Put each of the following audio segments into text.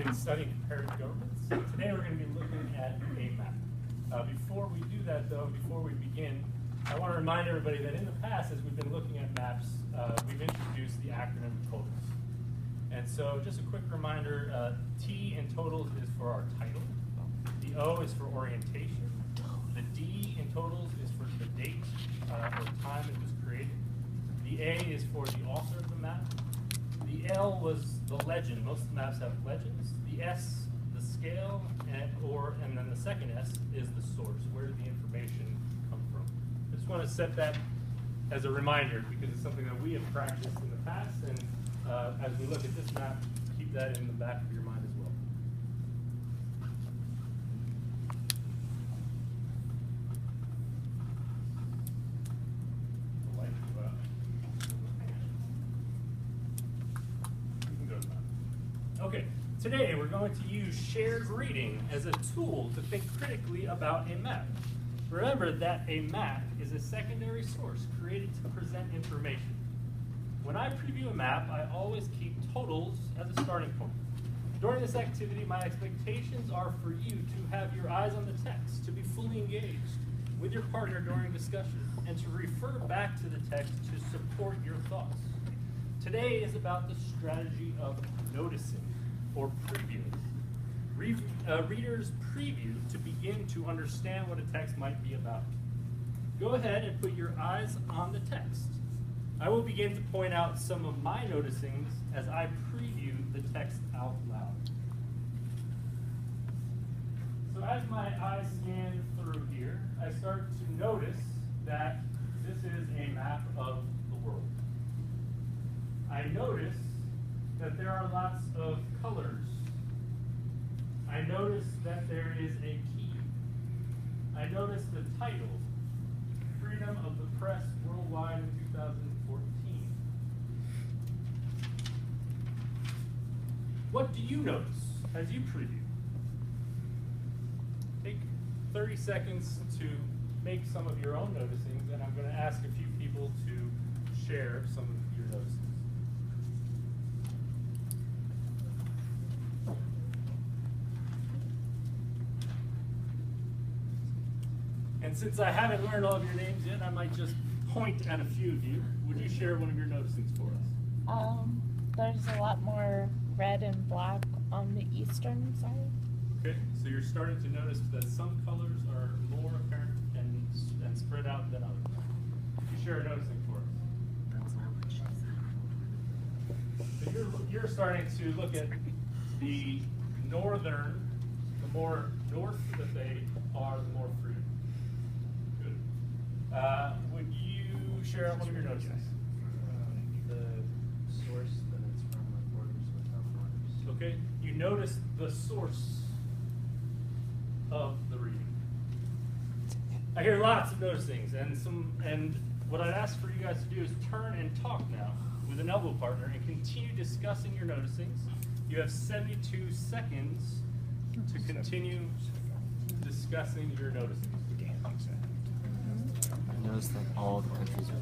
been studying comparative governments. Today we're going to be looking at a map. Before we do that though, before we begin, I want to remind everybody that in the past, as we've been looking at maps, we've introduced the acronym TOTALS. And so just a quick reminder, T in TOTALS is for our title. The O is for orientation. The D in TOTALS is for the date or time it was created. The A is for the author of the map. The L was the legend. Most maps have legends. The S, the scale, and then the second S is the source. Where did the information come from? I just want to set that as a reminder because it's something that we have practiced in the past, and as we look at this map, keep that in the back of your mind as well. Okay, today we're going to use shared reading as a tool to think critically about a map. Remember that a map is a secondary source created to present information. When I preview a map, I always keep totals as a starting point. During this activity, my expectations are for you to have your eyes on the text, to be fully engaged with your partner during discussion, and to refer back to the text to support your thoughts. Today is about the strategy of noticing or previewing. Readers preview to begin to understand what a text might be about. Go ahead and put your eyes on the text. I will begin to point out some of my noticings as I preview the text out loud. So as my eyes scan through here, I start to notice that this is a map of the world. I notice that there are lots of colors. I notice that there is a key. I notice the title, Freedom of the Press Worldwide in 2014. What do you notice as you preview? Take 30 seconds to make some of your own noticings, and I'm going to ask a few people to share some of your noticings. And since I haven't learned all of your names yet, I might just point at a few of you. Would you share one of your noticings for us? There's a lot more red and black on the eastern side. Okay, so you're starting to notice that some colors are more apparent and spread out than others. Would you share a noticing for us? So you're starting to look at the northern, the more north that they are, the more free. Would you share one of your notes? The source that it's from, like Borders Without Borders. Okay, you notice the source of the reading. I hear lots of noticings, and what I'd ask for you guys to do is turn and talk now with an elbow partner and continue discussing your noticings. You have 72 seconds to continue discussing your noticings. I noticed that all the countries are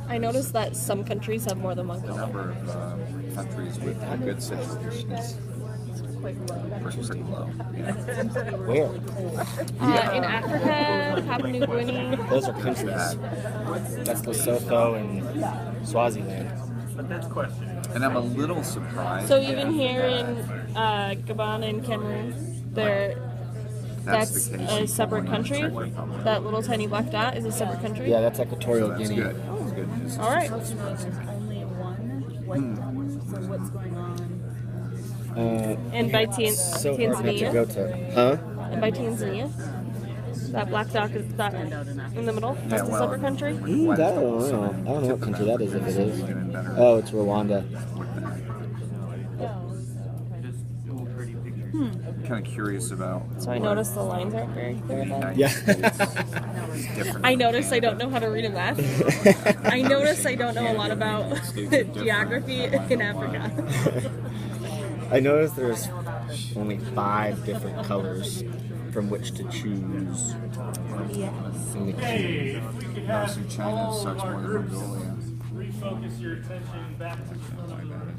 I noticed that some countries have more than one The color. number of countries with a good situation is pretty low. Yeah. Where? In Africa, Papua New Guinea. Those are countries. That's Lesotho and Swaziland. But that's questioning. And I'm a little surprised. So even here in Gabon and Cameroon, that's the case a in separate Congo and country. Czech Republic. That little tiny black dot is a separate country. Yeah, that's Equatorial That's Guinea. good. That's good news. All right. There's only one. So what's going on? And by So hard not to Tanzania. go to. Huh? And by Tanzania. That black dot is that in the middle. That's a well, separate country. I don't know. I don't know what country that is if it is. Oh, it's Rwanda. I'm kind of curious about. So I noticed the lines aren't very clear then. Yeah. Different. I noticed I don't know how to read a map. I noticed I don't know a lot about geography in Africa. I noticed there's only 5 different colors from which to choose. Yes. In the Hey, if we could have Obviously, China all of sucks our more than groups Mongolia. refocus your attention back to the front of the room.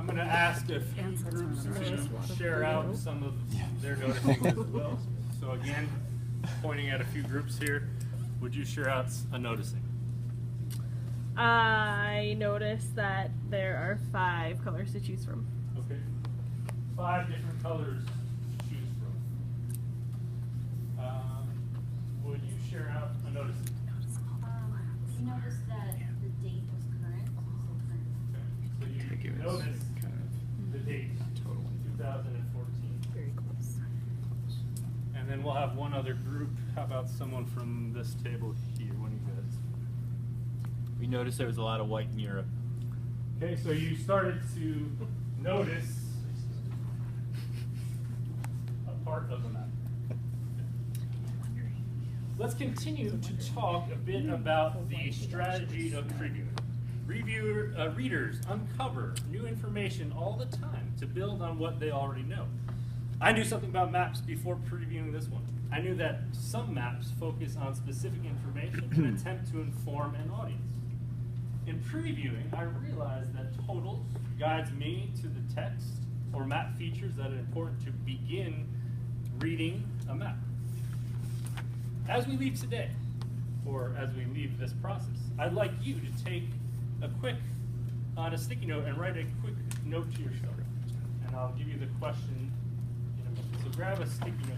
I'm going to ask a few groups to share out some of their noticing as well. So again, pointing at a few groups here, would you share out a noticing? I noticed that there are 5 colors to choose from. Okay. 5 different colors to choose from. Would you share out a noticing? You noticed that the date was current, so current. Okay. So you noticed the date, 2014. Very close. And then we'll have one other group. How about someone from this table here? One of you guys. We noticed there was a lot of white in Europe. Okay, so you started to notice a part of the map. Let's continue to talk a bit about the strategy of previewing. Readers uncover new information all the time to build on what they already know. I knew something about maps before previewing this one. I knew that some maps focus on specific information and attempt to inform an audience. In previewing, I realized that totals guides me to the text or map features that are important to begin reading a map. As we leave today, or as we leave this process, I'd like you to take a quick, on a sticky note, and write a quick note to yourself. And I'll give you the question in a minute. So grab a sticky note.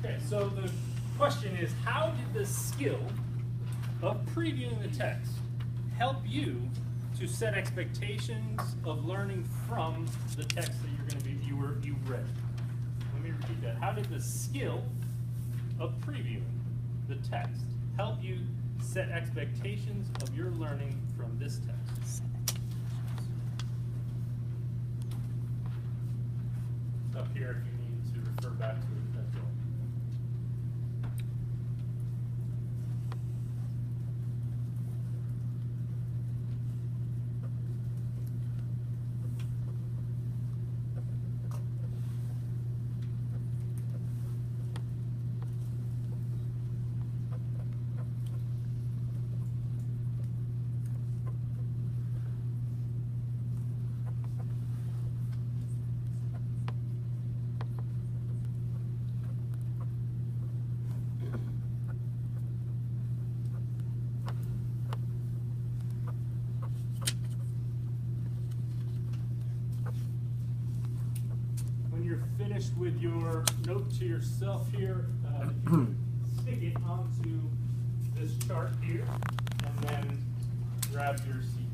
Okay, so the question is, how did the skill of previewing the text help you to set expectations of learning from the text that you're going to be you read? Let me repeat that. How did the skill of previewing the text help you set expectations of your learning from this text? It's up here if you need to refer back to it. That's all. When you're finished with your note to yourself here, you can stick it onto this chart here and then grab your seat.